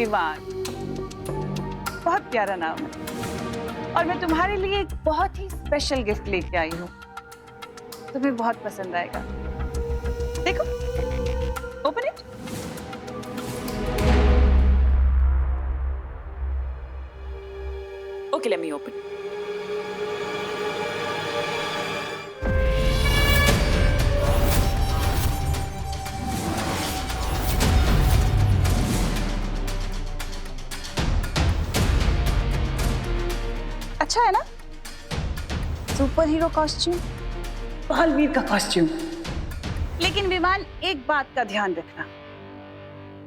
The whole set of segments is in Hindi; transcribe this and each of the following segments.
विमान, बहुत प्यारा नाम है। और मैं तुम्हारे लिए एक बहुत ही स्पेशल गिफ्ट लेके आई हूँ, तुम्हें बहुत पसंद आएगा। देखो, open it. Okay, let me open. अच्छा है ना? सुपर हीरो कॉस्ट्यूम, बालवीर का कॉस्ट्यूम। लेकिन विमान, एक बात का ध्यान रखना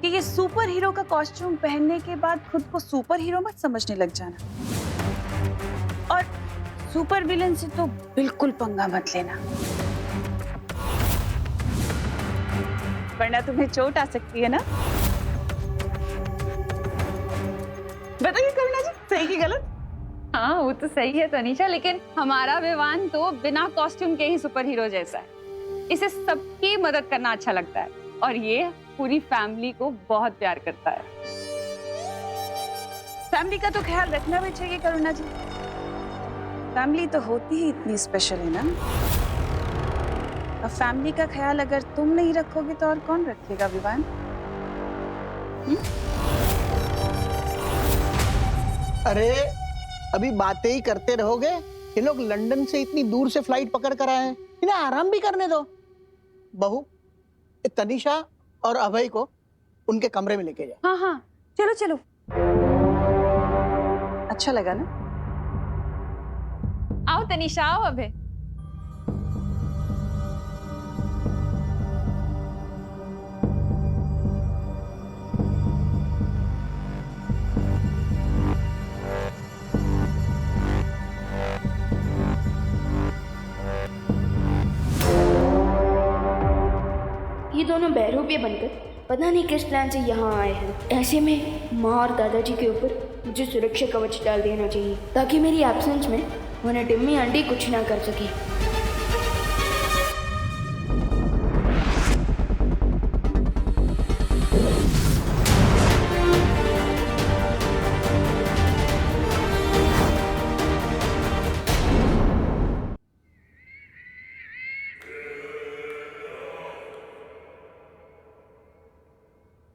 कि ये सुपर हीरो का कॉस्ट्यूम पहनने के बाद खुद को सुपर हीरो मत समझने लग जाना। और सुपर विलन से तो बिल्कुल पंगा मत लेना, वरना तुम्हें चोट आ सकती है ना। बताइए करुणा जी, सही की गलत? हाँ, वो तो सही है तनीषा, लेकिन हमारा विमान तो बिना कॉस्ट्यूम के ही सुपर हीरो जैसा है। इसे सबकी मदद करना अच्छा लगता है और ये पूरी फैमिली को बहुत प्यार करता है। फैमिली का तो ख्याल रखना भी चाहिए करुणा जी, फैमिली तो होती ही इतनी स्पेशल है ना। अब फैमिली का ख्याल अगर तुम नहीं रखोगे तो और कौन रखेगा विमान? अरे अभी बातें ही करते रहोगे? ये लोग लंदन से इतनी दूर से फ्लाइट पकड़ कर आए हैं, इन्हें आराम भी करने दो। बहू, तनीषा और अभय को उनके कमरे में लेके जाओ। हाँ हाँ, चलो चलो। अच्छा लगा ना? आओ तनीषा, आओ अभय। ये दोनों बहरूपिये बनकर पता नहीं किस प्लान से यहाँ आए हैं। ऐसे में माँ और दादाजी के ऊपर मुझे सुरक्षा कवच डाल देना चाहिए ताकि मेरी एब्सेंस में उन्हें टिम्मी आंटी कुछ ना कर सके।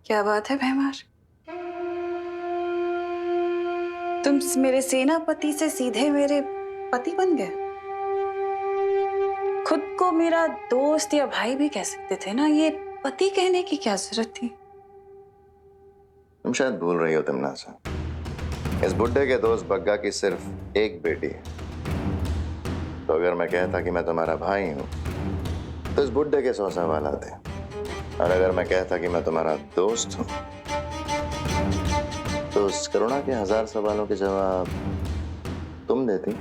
क्या बात है भैमार, तुम मेरे सेनापति से सीधे मेरे पति बन गए। खुद को मेरा दोस्त या भाई भी कह सकते थे ना, ये पति कहने की क्या जरूरत थी? तुम शायद भूल रही हो तिमनासा, इस बुड्ढे के दोस्त बग्गा की सिर्फ एक बेटी है। तो अगर मैं कहता कि मैं तुम्हारा भाई हूं तो इस बुड्ढे के 100 सवाल आते, और अगर मैं कहता कि मैं तुम्हारा दोस्त हूं तो उस करुणा के 1000 सवालों के जवाब तुम देती।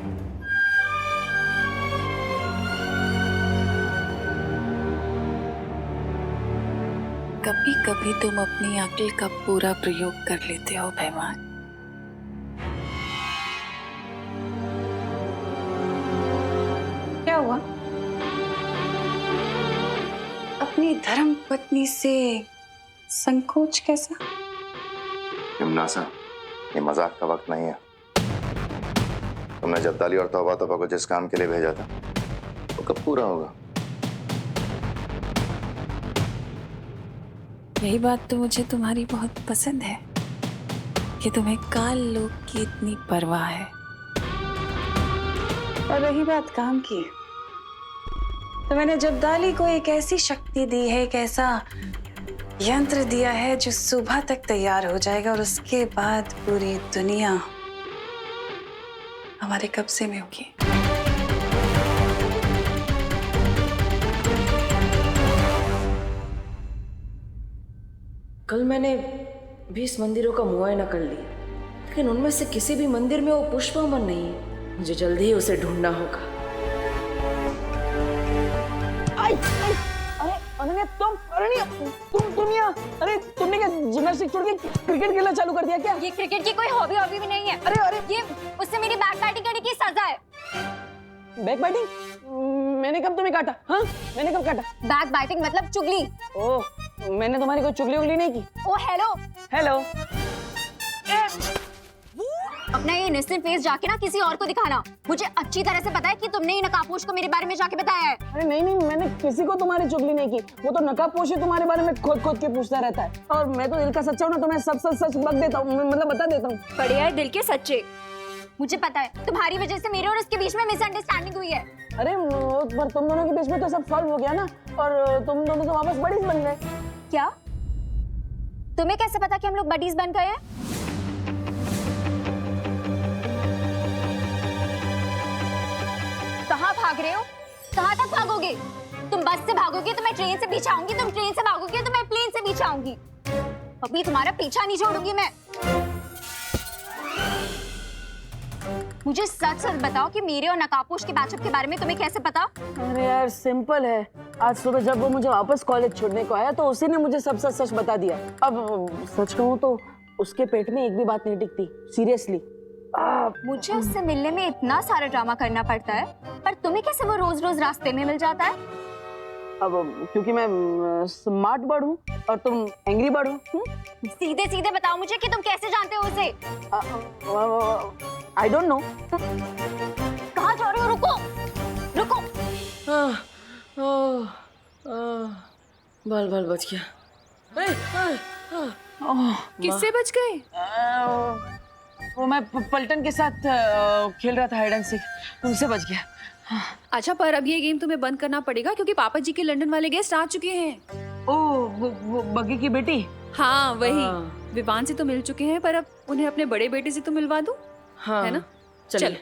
कभी कभी तुम अपनी अक्ल का पूरा प्रयोग कर लेते हो भैमान। क्या हुआ? अपनी धर्म पत्नी से संकोच कैसा? तिमनासा, ये मजाक का वक्त नहीं है। तुमने जब्दाली और तौबा तौबा को जिस काम के लिए भेजा था वो कब पूरा होगा? यही बात तो मुझे तुम्हारी बहुत पसंद है कि तुम्हें काल लोक की इतनी परवाह है। और रही बात काम की, तो मैंने जब्दाली को एक ऐसी शक्ति दी है, एक ऐसा यंत्र दिया है जो सुबह तक तैयार हो जाएगा और उसके बाद पूरी दुनिया हमारे कब्जे में होगी। कल मैंने 20 मंदिरों का मुआयना कर लिया, लेकिन उनमें से किसी भी मंदिर में वो पुष्पमन नहीं है। मुझे जल्दी ही उसे ढूंढना होगा। अरे तुम यहाँ, अरे तुमने क्या जिम्नास्टिक छोड़ के क्रिकेट खेलना चालू कर दिया क्या? ये क्रिकेट की कोई हॉबी भी नहीं है। अरे ये उससे मेरी बैक बैटिंग करने की सजा है। Back batting? मैंने कब तुम्हें काटा? हाँ, मैंने कब काटा? बैक बैटिंग मतलब चुगली। ओह, मैंने तुम्हारी कोई चुगली उगली नहीं की। ओ हेलो। हेलो। अपना ये इनोसेंट फेस जाके ना किसी और को दिखाना। मुझे अच्छी तरह से पता है कि तुमने ये नकाबपोश को मेरे बारे में जाके बताया है। अरे नहीं नहीं, मैंने किसी को तुम्हारी चुगली नहीं की। वो तो नकाबपोश ही तुम्हारे बारे में खोद के पूछता रहता है। और मैं तो दिल का सच्चा हूँ ना, तो मैं सब सच बक देता हूँ, मतलब बता देता हूँ। बढ़िया है दिल के सच्चे। मुझे पता है तुम्हारी वजह से मेरे और उसके बीच में मिसअंडरस्टैंडिंग हुई है। अरे पर तुम दोनों के बीच में तो सब सॉल्व हो गया ना, और तुम दोनों तो वापस बड़ीज बन गए। क्या? तुम्हें कैसे पता कि हम लोग बडीज बन गए हैं? कहाँ भाग रहे हो? कहाँ तक भागोगे? तुम बस से भागोगे तो मैं ट्रेन से पीछे आऊंगी, तुम ट्रेन से भागोगे तो मैं प्लेन से पीछे आऊंगी। अभी तुम्हारा पीछा नहीं छोड़ूंगी मैं। मुझे सच सच बताओ कि मेरे और नकाबपोश के बैचअप के बारे में तुम्हें कैसे पता? अरे यार सिंपल है। आज सुबह जब वो मुझे वापस कॉलेज छोड़ने को आया तो उसी ने मुझे सब सच बता दिया। अब सच कहूँ तो उसके पेट में एक भी बात नहीं टिकती, सीरियसली। मुझे उससे मिलने में इतना सारा ड्रामा करना पड़ता है, पर तुम्हें कैसे वो रोज रोज रास्ते में मिल जाता है? अब क्योंकि मैं स्मार्ट बर्ड हूँ और तुम एंग्री बर्ड हो। सीधे सीधे बताओ मुझे कि तुम कैसे जानते हो उसे? I don't know. कहाँ जा रहे हो? रुको रुको। बाल बाल बच गया। किससे बच गए? वो मैं पलटन के साथ खेल रहा था हाइड एंड सीक, उनसे बच गया। अच्छा, पर अब ये गेम तुम्हें बंद करना पड़ेगा क्योंकि पापा जी के लंदन वाले गेस्ट आ चुके हैं। ओ वो बग्गी की बेटी। हाँ वही। विवान से तो मिल चुके हैं, पर अब उन्हें अपने बड़े बेटे से तो मिलवा दूं। हाँ है ना? चल।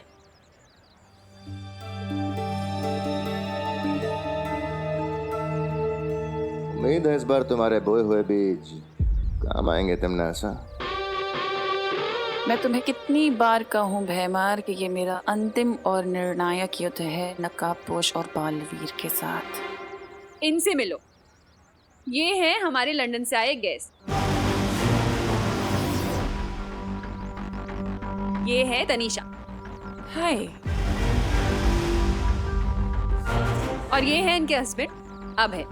उम्मीद है इस बार तुम्हारे बोए हुए बीज काम आएंगे तमन्ना। मैं तुम्हें कितनी बार कहूँ भैमार कि ये मेरा अंतिम और निर्णायक युद्ध है नकाबपोश और बालवीर के साथ। इनसे मिलो। ये हैं हमारे लंदन से आए गेस्ट। ये है तनीषा। हाय। और ये है इनके हस्बैंड अभय।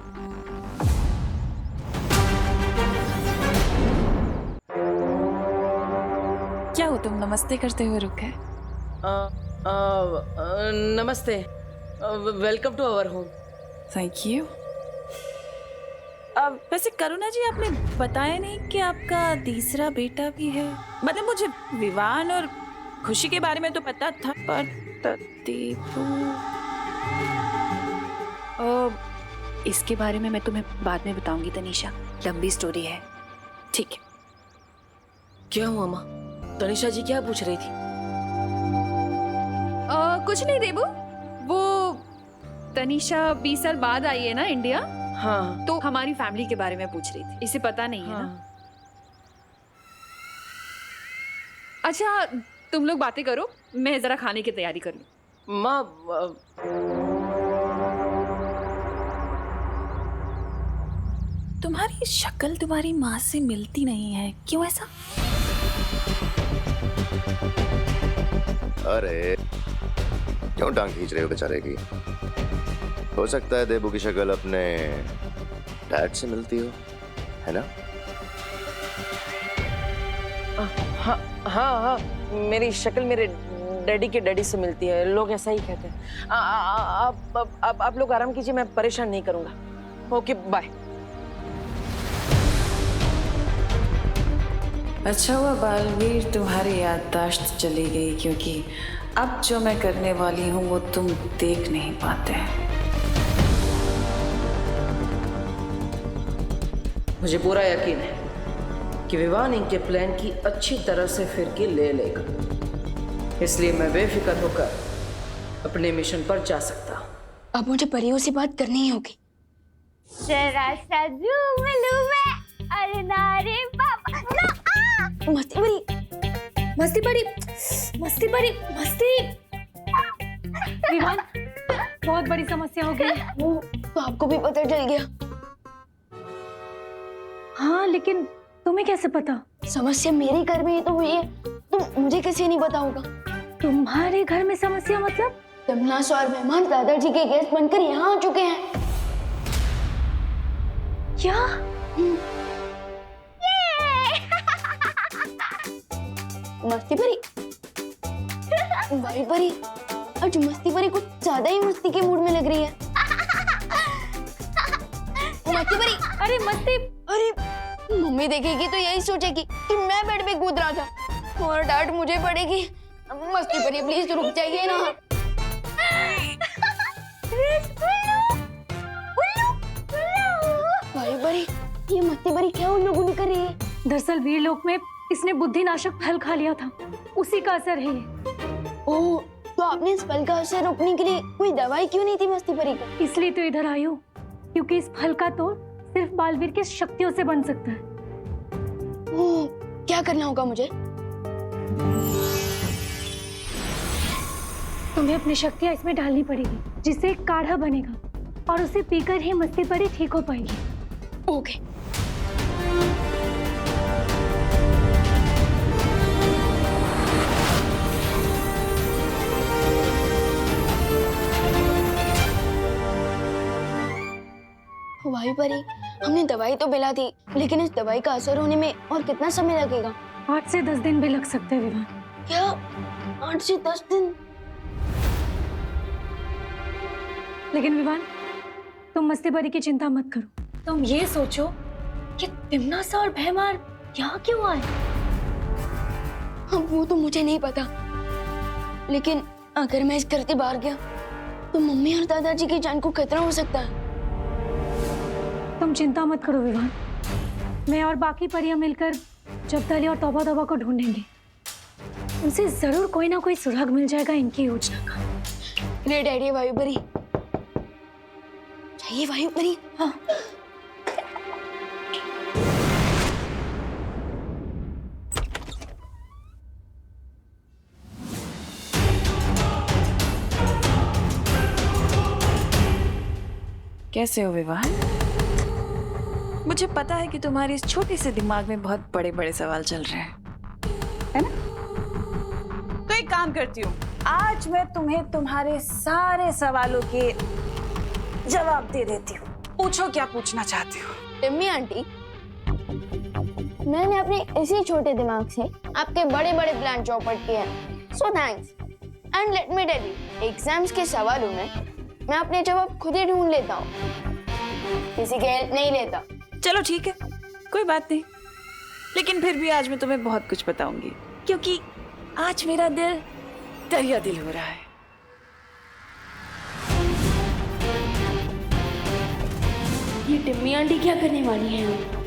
क्या हो तुम नमस्ते करते हुए रुक गए? नमस्ते, welcome to our home. Thank you. वैसे करुणा जी, आपने बताया नहीं कि आपका तीसरा बेटा भी है। मतलब मुझे विवान और खुशी के बारे में तो पता था, पर दीपू इसके बारे में मैं तुम्हें बाद में बताऊंगी तनीषा, लंबी स्टोरी है। ठीक है। क्या हुआ माँ? तनीषा जी क्या पूछ रही थी? कुछ नहीं देबू, वो तनीषा 20 साल बाद आई है ना इंडिया, हाँ तो हमारी फैमिली के बारे में पूछ रही थी। इसे पता नहीं है ना? अच्छा तुम लोग बातें करो, मैं जरा खाने की तैयारी कर लूं। माँ तुम्हारी शक्ल तुम्हारी माँ से मिलती नहीं है, क्यों ऐसा? अरे क्यों टांग खींच रहे हो बेचारे की? हो सकता है देबू की शक्ल अपने डैड से मिलती हो, है ना? हाँ हाँ हाँ, मेरी शक्ल मेरे डैडी के डैडी से मिलती है, लोग ऐसा ही कहते हैं। आप लोग आराम कीजिए, मैं परेशान नहीं करूंगा। Okay bye. अच्छा हुआ बालवीर तुम्हारी याददाश्त चली गई, क्योंकि अब जो मैं करने वाली हूँ वो तुम देख नहीं पाते। मुझे पूरा यकीन है कि विवान इनके प्लान की अच्छी तरह से फिरकी ले लेगा, इसलिए मैं बेफिक्र होकर अपने मिशन पर जा सकता हूँ। अब मुझे परियों से बात करनी ही होगी। जरा सा झूम लूं मैं, अरे नारे पापा ना। मस्ती बड़ी मस्ती बड़ी मस्ती बड़ी मस्ती। विवान, बहुत बड़ी समस्या हो गई। तो आपको भी पता चल गया? हाँ, लेकिन तुम्हें कैसे पता? समस्या मेरे घर में ही तो हुई है, तो मुझे कैसे नहीं पता होगा? तुम्हारे घर में समस्या मतलब? तमन्ना और मेहमान दादाजी के गेस्ट बनकर यहाँ आ चुके हैं। क्या? मस्ती भरी भाई परी, आज मस्ती परी कुछ ज्यादा ही मस्ती के मूड में लग रही है। मस्ती परी, अरे मस्ती, अरे मम्मी देखेगी तो यही सोचेगी कि मैं बेड पे कूद रहा था और डांट मुझे पड़ेगी। मस्ती परी प्लीज रुक जाइए ना। भाई परी, ये मस्ती परी क्या उन लोगों ने कर रही है? दरअसल वीरलोक में इसने बुद्धिनाशक फल खा लिया था, उसी का असर है ये। ओह, तो आपने इस फल का असर रोकने के लिए कोई दवाई क्यों नहीं थी मस्ती परी को? इसलिए तो इधर आई हूँ, क्योंकि इस फल का तोड़ सिर्फ बालवीर की शक्तियों से बन सकता है। ओह, क्या करना होगा मुझे? तुम्हें अपनी शक्तियाँ इसमें डालनी पड़ेगी, जिससे एक काढ़ा बनेगा और उसे पीकर ही मस्ती परी ठीक हो पाएगी। ओके। भाई परी, हमने दवाई तो पिला दी, लेकिन इस दवाई का असर होने में और कितना समय लगेगा? 8 से 10 दिन भी लग सकते हैं विवान। क्या 8 से 10 दिन? लेकिन विवान, तुम मस्ती परी की चिंता मत करो। तुम ये सोचो कि तिम्नासा और भैमार यहाँ क्यों आए? अब वो तो मुझे नहीं पता, लेकिन अगर मैं इस घर से बाहर गया तो मम्मी और दादाजी की जान को खतरा हो सकता है। तुम चिंता मत करो विवान, मैं और बाकी परियां मिलकर जब्दली और तौबा तौबा को ढूंढेंगे। उनसे जरूर कोई ना कोई सुराग मिल जाएगा इनकी योजना का। ग्रेट आइडिया भाई परी। चाहिए भाई परी। हाँ। कैसे हो विवाह? मुझे पता है कि तुम्हारे इस छोटे से दिमाग में बहुत बड़े बड़े सवाल चल रहे हैं, है ना? तो एक काम करती हूँ, आज मैं तुम्हें तुम्हारे सारे सवालों के जवाब दे देती हूँ। पूछो क्या पूछना चाहती हो। टिम्मी आंटी, मैंने अपने इसी छोटे दिमाग से आपके बड़े बड़े प्लान चौपट किए हैं। So thanks. And let me tell you, exams के सवालों में मैं अपने जवाब खुद ही ढूंढ लेता हूँ, किसी की हेल्प नहीं लेता। चलो ठीक है, कोई बात नहीं, लेकिन फिर भी आज मैं तुम्हें बहुत कुछ बताऊंगी, क्योंकि आज मेरा दिल दरिया दिल हो रहा है। ये टिम्मी आंटी क्या करने वाली है?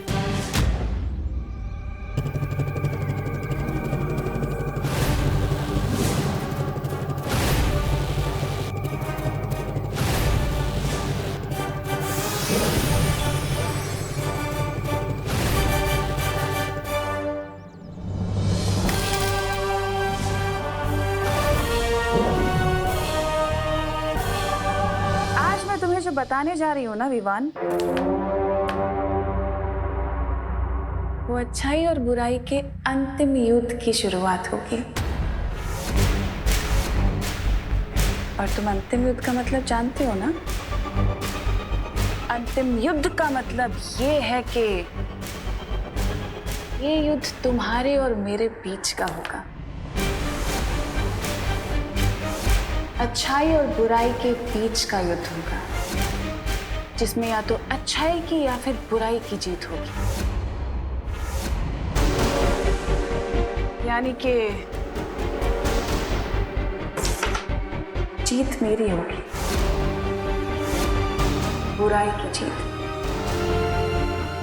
जो बताने जा रही हूँ ना विवान, वो अच्छाई और बुराई के अंतिम युद्ध की शुरुआत होगी। और तुम अंतिम युद्ध का मतलब जानते हो ना? अंतिम युद्ध का मतलब ये है कि ये युद्ध तुम्हारे और मेरे बीच का होगा। अच्छाई और बुराई के बीच का युद्ध होगा, जिसमें या तो अच्छाई की या फिर बुराई की जीत होगी। यानी कि जीत मेरी होगी, बुराई की जीत,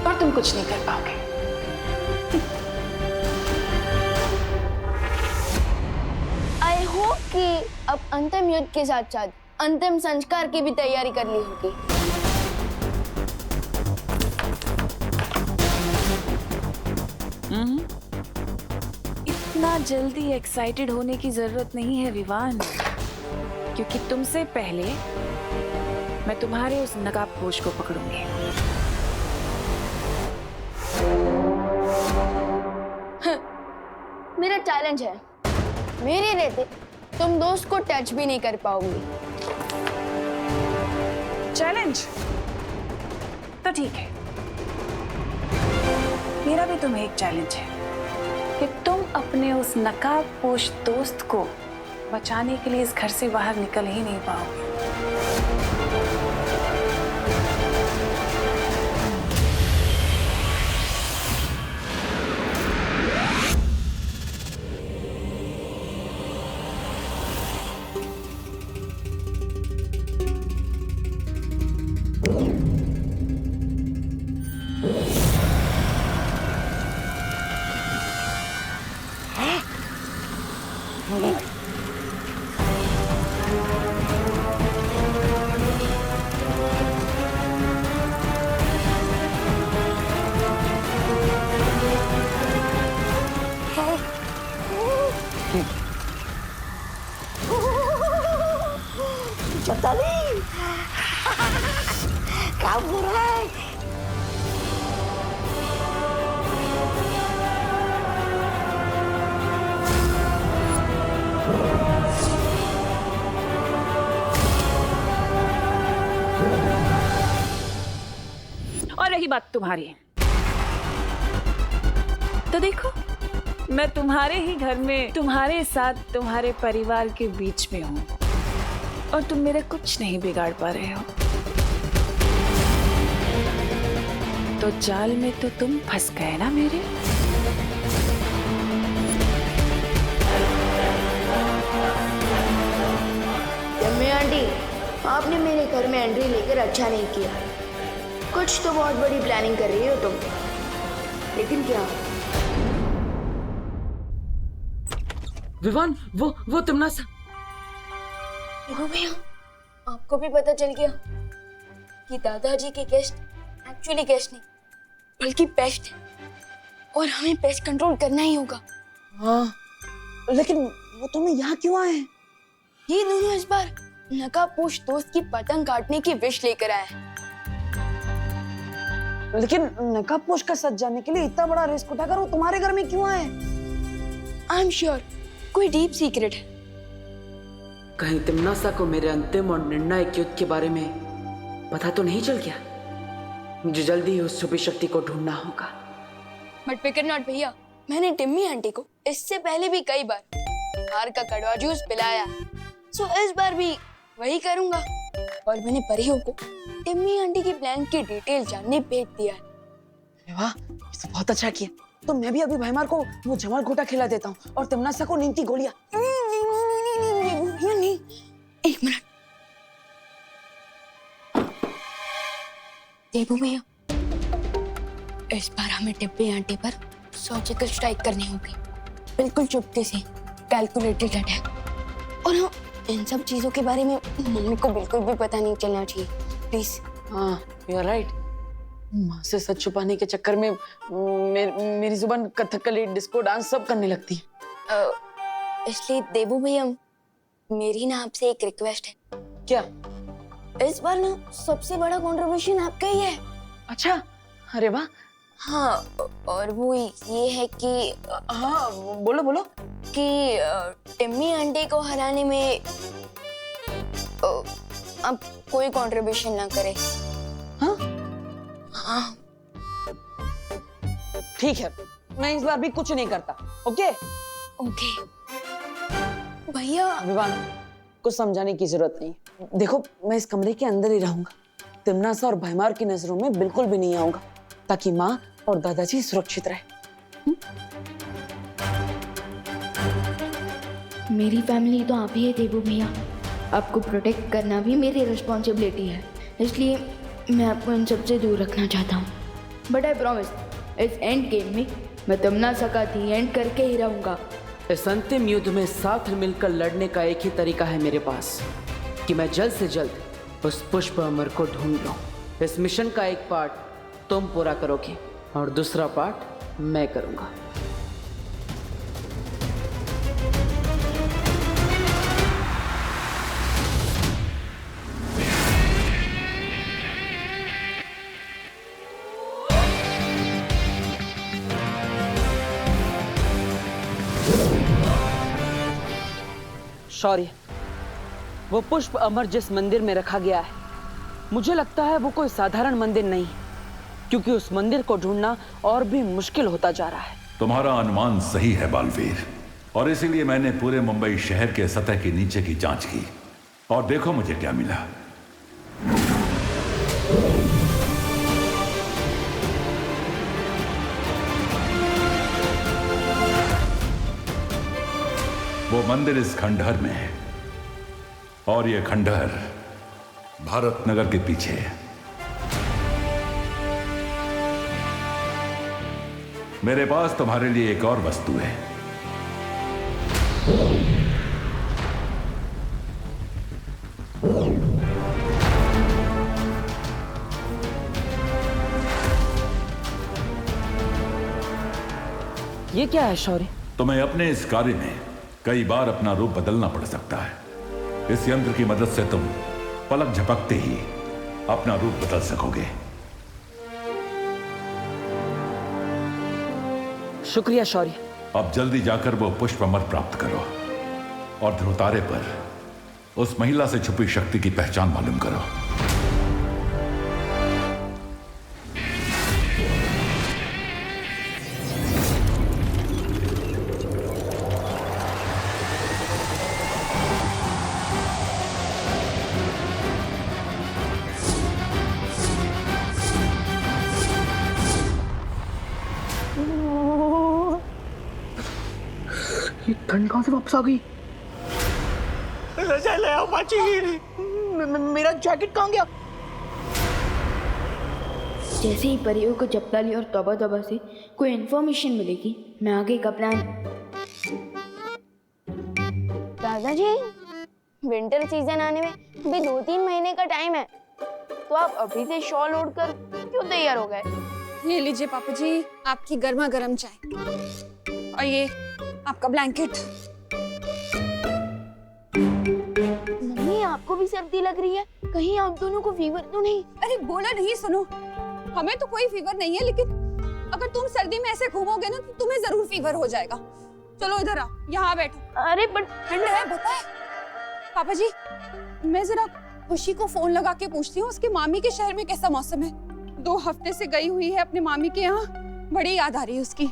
और तुम कुछ नहीं कर पाओगे। आई होप कि अब अंतिम युद्ध के साथ साथ अंतिम संस्कार की भी तैयारी कर ली होगी। इतना जल्दी एक्साइटेड होने की जरूरत नहीं है विवान, क्योंकि तुमसे पहले मैं तुम्हारे उस नकाबपोश को पकड़ूंगी। मेरा चैलेंज है, मेरे रहते तुम दोस्त को टच भी नहीं कर पाओगी। चैलेंज तो ठीक है, मेरा भी तुम्हें एक चैलेंज है कि तुम अपने उस नकाबपोश दोस्त को बचाने के लिए इस घर से बाहर निकल ही नहीं पाओगे। चैताली क्या हो रहा है? और रही बात तुम्हारी, तो देखो मैं तुम्हारे ही घर में तुम्हारे साथ तुम्हारे परिवार के बीच में हूँ और तुम मेरा कुछ नहीं बिगाड़ पा रहे हो। तो जाल में तो तुम फंस गए ना मेरे। यम्मी आंटी, आपने मेरे घर में एंट्री लेकर अच्छा नहीं किया। कुछ तो बहुत बड़ी प्लानिंग कर रही हो तुम, लेकिन क्या? विवान, वो तमन्ना देखो भैया, आपको भी पता चल गया कि दादाजी के गेस्ट एक्चुअली गेस्ट नहीं बल्कि पेस्ट है, और हमें पेस्ट कंट्रोल करना ही होगा। हाँ, लेकिन वो तुम्हें यहाँ क्यों आए हैं? ये दोनों इस बार नकाबपोश दोस्त की पतंग काटने की विश लेकर आए हैं। लेकिन नकाबपोश का सच जानने के लिए इतना बड़ा रिस्क उठाकर वो तुम्हारे घर में क्यों आए? आई एम श्योर कोई डीप सीक्रेट है। कहीं तिमनासा को मेरे अंतिम और निर्णायक युद्ध के बारे में पता तो नहीं चल गया? मुझे जल्दी ही उस छुपी शक्ति को ढूंढना होगा। बट फिकर नॉट भैया, मैंने टिम्मी आंटी को इससे पहले भी कई बार हार का कड़वा जूस पिलाया, सो इस बार भी वही करूंगा। और मैंने परियों को टिम्मी आंटी की प्लान की डिटेल जानने भेज दिया है। वाह, ये तो बहुत अच्छा किया। तो मैं भी अभी भाईमार को वो जमाल घोटा खिला देता हूँ और तिमनासा को नींद की गोलियां। नहीं, एक मिनट। देबू भैया, इस बार हमें टिब्बी आंटी पर सर्जिकल स्ट्राइक करनी होगी, बिल्कुल चुपके से, कैलकुलेटेड अटैक। और हाँ, इन सब चीजों के बारे में मम्मी को बिल्कुल भी पता नहीं चलना चाहिए, प्लीज। हाँ, यू आर राइट। माँ से सच छुपाने के चक्कर में मेरी जुबान कथकली, डिस्को डांस सब करने लगती है। इसलिए देबू भैया, मेरी ना आपसे एक रिक्वेस्ट है। क्या? इस बार ना सबसे बड़ा कंट्रीब्यूशन आपका ही है। अच्छा, अरे वाह। हाँ, और वो ये है कि हाँ, बोलो बोलो। कि टिम्मी आंटी को हराने में अब कोई कंट्रीब्यूशन ना करे। हाँ? हाँ, ठीक है, मैं इस बार भी कुछ नहीं करता। ओके? ओके भैया। विवान, कुछ समझाने की जरूरत नहीं। देखो, मैं इस कमरे के अंदर ही रहूंगा, तिमनासा और भाईमार की नजरों में बिल्कुल भी नहीं आऊंगा, ताकि माँ और दादाजी सुरक्षित रहे। मेरी फैमिली तो आप ही है देबू भैया, आपको प्रोटेक्ट करना भी मेरी रिस्पॉन्सिबिलिटी है, इसलिए मैं आपको इन सबसे दूर रखना चाहता हूँ। बट आई प्रॉमिस, इस एंड गेम में मैं तिमनासा का दी एंड करके ही रहूंगा। इस अंतिम युद्ध में साथ मिलकर लड़ने का एक ही तरीका है मेरे पास, कि मैं जल्द से जल्द उस पुष्प अमर को ढूंढ लूं। इस मिशन का एक पार्ट तुम पूरा करोगे और दूसरा पार्ट मैं करूंगा। शौर्य, वो पुष्प अमर जिस मंदिर में रखा गया है, मुझे लगता है वो कोई साधारण मंदिर नहीं है, क्योंकि उस मंदिर को ढूंढना और भी मुश्किल होता जा रहा है। तुम्हारा अनुमान सही है बालवीर। और इसीलिए मैंने पूरे मुंबई शहर के सतह के नीचे की जांच की और देखो मुझे क्या मिला। वो मंदिर इस खंडहर में है और ये खंडहर भारत नगर के पीछे है। मेरे पास तुम्हारे लिए एक और वस्तु है। ये क्या है शौर्य? तुम्हें अपने इस कार्य में कई बार अपना रूप बदलना पड़ सकता है। इस यंत्र की मदद से तुम पलक झपकते ही अपना रूप बदल सकोगे। शुक्रिया शौर्य। अब जल्दी जाकर वो पुष्प अमर प्राप्त करो और ध्रुवतारे पर उस महिला से छुपी शक्ति की पहचान मालूम करो। ठंड कहां से वापस आ गई? रजा ले आओ बाची। मेरा जैकेट कहां गया? जैसे ही परियों को जप्ताली और तौबा तौबा से कोई इन्फॉर्मेशन मिलेगी, मैं आगे का प्लान। दादाजी, विंटर सीजन आने में अभी 2-3 महीने का टाइम है, तो आप अभी से शॉल ओढ़कर क्यों तैयार हो गए? ये लीजिए पापा जी, आपकी गर्मा गर्म चाय और ये आपका ब्लैंकेट। मम्मी, आपको भी सर्दी लग रही है? कहीं आप दोनों को फीवर तो नहीं? अरे बोला नहीं, सुनो, हमें तो कोई फीवर नहीं है, लेकिन अगर तुम सर्दी में ऐसे घूमोगे ना तो तुम्हें जरूर फीवर हो जाएगा। चलो इधर आ, यहाँ बैठो। अरे बट ठंड है, बताए। पापा जी, मैं जरा खुशी को फोन लगा के पूछती हूँ उसकी मामी के शहर में कैसा मौसम है। 2 हफ्ते से गई हुई है अपने मामी के यहाँ, बड़ी याद आ रही है उसकी।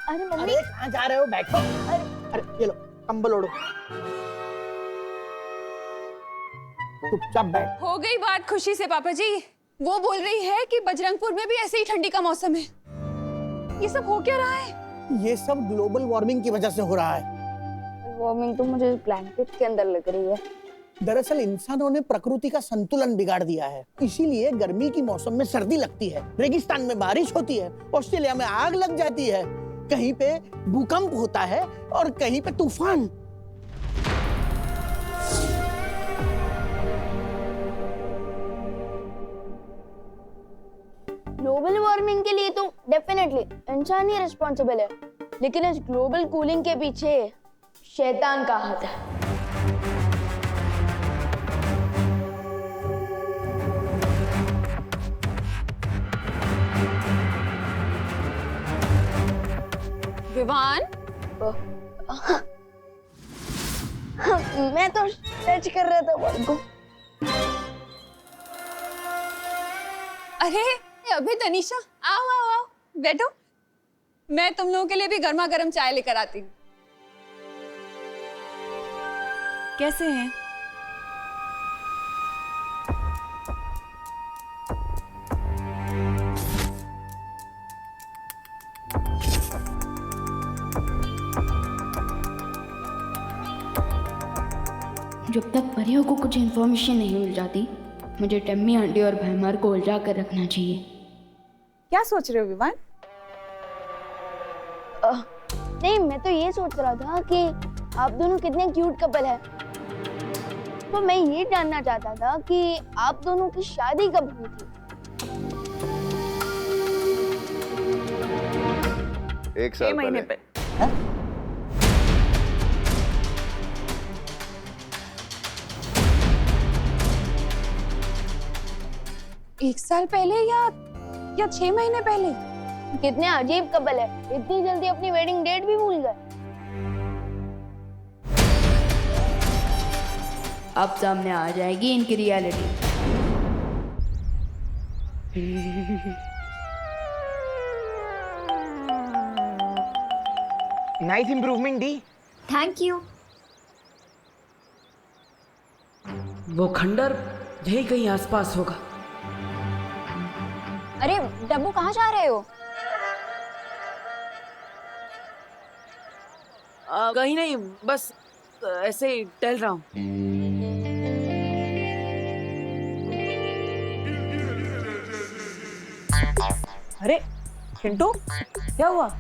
अरे मम्मी, अरे कहाँ जा रहे हो? बैठो। अरे ये लो कंबल ओढ़ो। चुपचाप बैठ। हो गई बात खुशी से पापा जी। वो बोल रही है कि बजरंगपुर में भी ऐसे ही ठंडी का मौसम है। ये सब हो क्या रहा है? ये सब ग्लोबल वार्मिंग की वजह से हो रहा है। वार्मिंग तो मुझे ब्लैंकेट के अंदर लग रही है। दरअसल इंसानों ने प्रकृति का संतुलन बिगाड़ दिया है, इसीलिए गर्मी की मौसम में सर्दी लगती है, रेगिस्तान में बारिश होती है, ऑस्ट्रेलिया में आग लग जाती है, कहीं पे भूकंप होता है और कहीं पे तूफान। ग्लोबल वार्मिंग के लिए तो डेफिनेटली इंसान ही रिस्पॉन्सिबल है, लेकिन इस ग्लोबल कूलिंग के पीछे शैतान का हाथ है। विवान, मैं तो टच कर रहा था बॉल को। अरे अभी तनीषा, आओ आओ आओ, बैठो। मैं तुम लोगों के लिए भी गर्मा गर्म चाय लेकर आती हूँ। कैसे हैं? जब तक परियों को कुछ इन्फॉर्मेशन नहीं मिल जाती, मुझे टम्मी आंटी और भैमार को उलझा कर रखना चाहिए। क्या सोच रहे हो विवान? नहीं, मैं तो ये सोच रहा था कि आप दोनों कितने क्यूट कपल हैं। तो मैं ये जानना चाहता था कि आप दोनों की शादी कब हुई थी? 1 साल महीने पहले। एक साल पहले या 6 महीने पहले? कितने अजीब कपल है, इतनी जल्दी अपनी वेडिंग डेट भी भूल गए। अब सामने आ जाएगी इनकी reality. Nice improvement D. Thank you. वो खंडर यही कहीं आसपास होगा। अरे डब्बू कहाँ जा रहे हो? कहीं नहीं, बस ऐसे ही टहल रहा हूँ। अरे चिंटू, क्या हुआ?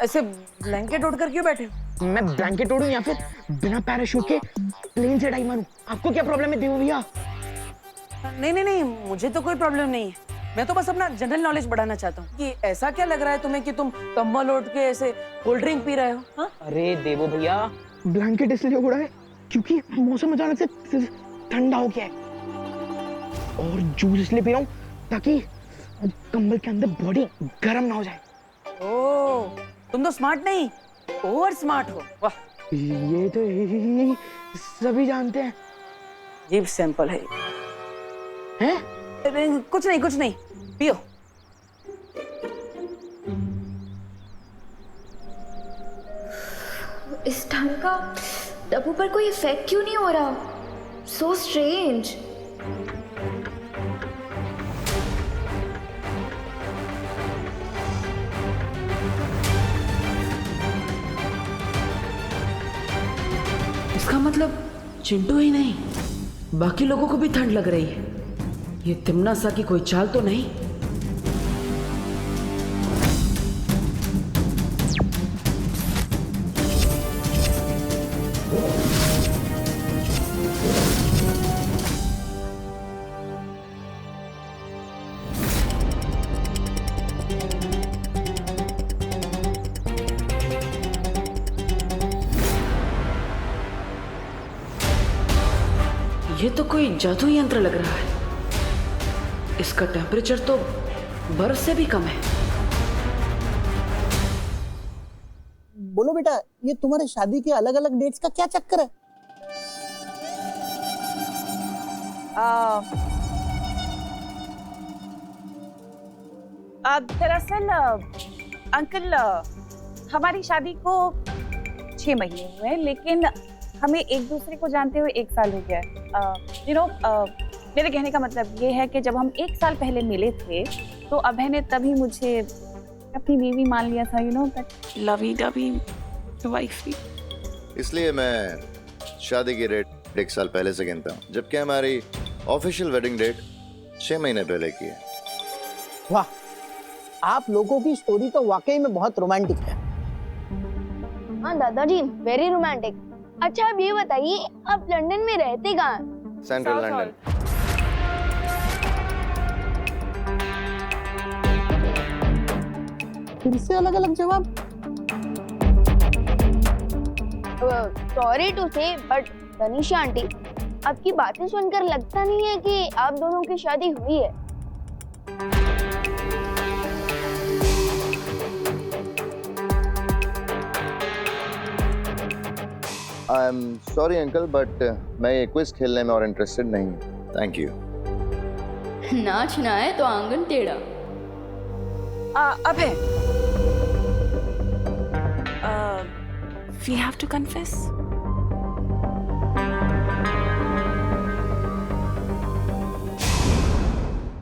ऐसे ब्लैंकेट ओढ़कर क्यों बैठे हो? मैं ब्लैंकेट ओढ़ूं या फिर बिना पैराशूट के प्लेन से डाई मारूं? आपको क्या प्रॉब्लम है देवो भैया? नहीं नहीं नहीं, मुझे तो कोई प्रॉब्लम नहीं है। मैं तो बस अपना जनरल नॉलेज बढ़ाना चाहता हूँ कि ऐसा क्या लग रहा है तुम्हें कि तुम कंबल ओढ़ के ऐसे कोल्ड ड्रिंक पी रहे हो? हाँ? अरे देवो भैया, ब्लैंकेट इसलिए ओढ़ा है क्योंकि मौसम अचानक से ठंडा हो गया है, और जूस इसलिए पी रहा हूँ ताकि कंबल के अंदर बॉडी गर्म ना हो जाए। ओह, तुम तो स्मार्ट नहीं, ओवर स्मार्ट हो। वाह, ये तो सभी जानते हैं। जीप सैंपल है। हैं? कुछ नहीं, पियो। इस ढंग का डब्बू पर कोई इफेक्ट क्यों नहीं हो रहा? So strange. इसका मतलब चिंटू ही नहीं, बाकी लोगों को भी ठंड लग रही है। ये तिम्ना सा की कोई चाल तो नहीं? ये तो कोई जादू यंत्र लग रहा है। इसका टेम्परेचर तो बर्फ से भी कम है। बोलो बेटा, ये तुम्हारे शादी के अलग अलग डेट्स का क्या चक्कर है? दरअसल अंकल, हमारी शादी को 6 महीने हुए हैं, लेकिन हमें एक दूसरे को जानते हुए 1 साल हो गया है। मेरे कहने का मतलब ये है कि जब हम 1 साल पहले मिले थे तो अभय ने तभी मुझे अपनी बीवी मान लिया था, लवी डबी वाइफी। इसलिए मैं शादी की डेट 1 साल पहले से गिनता हूँ, जबकि हमारी ऑफिशियल वेडिंग डेट 6 महीने पहले की है। वाह, आप लोगों की स्टोरी तो वाकई में बहुत रोमांटिक है। हाँ दादाजी, वेरी रोमांटिक। अच्छा अब ये बताइए, आप लंदन में रहते कहाँ? Central London. फिर से अलग अलग जवाब। सॉरी टू से, बट तनिषा आंटी, आपकी बातें सुनकर लगता नहीं है कि आप दोनों की शादी हुई है। I am sorry uncle, but मैं ये क्विज खेलने में और इंटरेस्टेड नहीं हूँ। Thank you. नाचना है तो आंगन टेढ़ा। अबे, We have to confess.